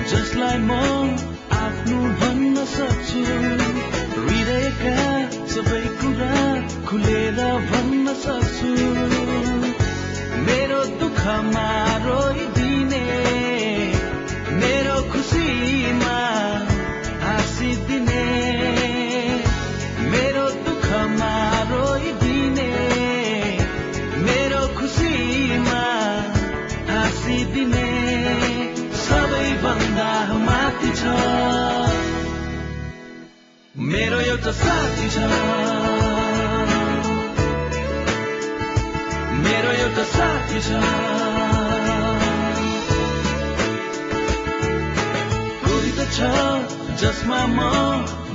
जसलाई म आफ्नो भन्न सक्छु हृदयका सबै कुरा खुलेर भन्न सक्छु मेरो दुःखमा रोइदिने मेरो खुसीमा हाँसिदिने मेरो दुःखमा रोइदिने मेरो खुसीमा हाँसिदिने सबैभन्दा माथि छ मेरो एउटा साथी छ मेरो एउटा साथी छ कोही त छ जसमा म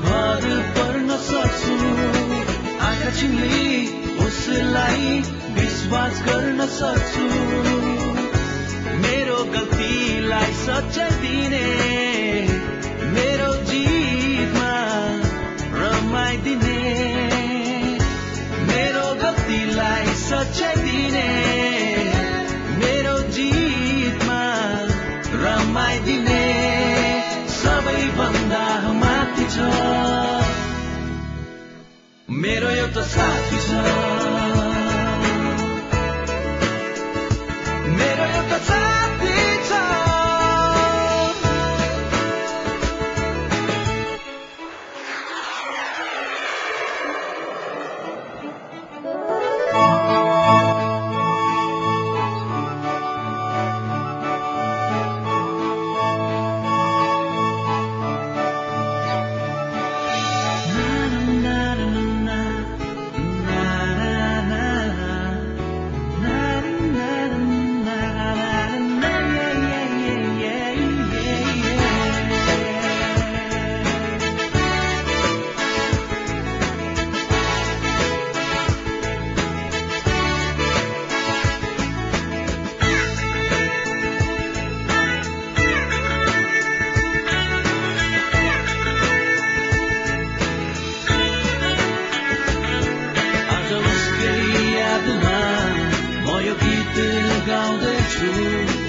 भर पर्न सक्छु आँखा चिम्ली उसलाई विश्वास गर्न सक्छु मेरो गल्तीलाई सच्चाइ दिने मेरो जितमा रमाइदिने मेरो गल्तीलाई सच्चाइ दिने मेरो जितमा रमाइदिने सबैभन्दा माथि छ मेरो एउटा साथी छ मेरो एउटा साथी छ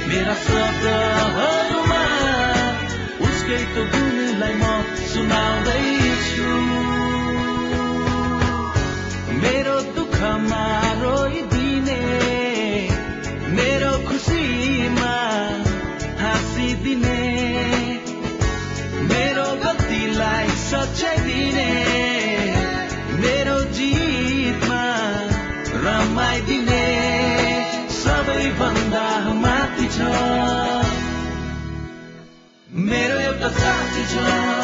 मेरा शब्दहरूमा उसकै त गुणलाई म सुनाउँदैछु मेरो दुःखमा रोइदिने मेरो खुसीमा हाँसिदिने मेरो गल्तीलाई सच्चाइ दिने मेरो जितमा रमाइदिने सबैभन्दा माथि छ मेरो एउटा साथी छ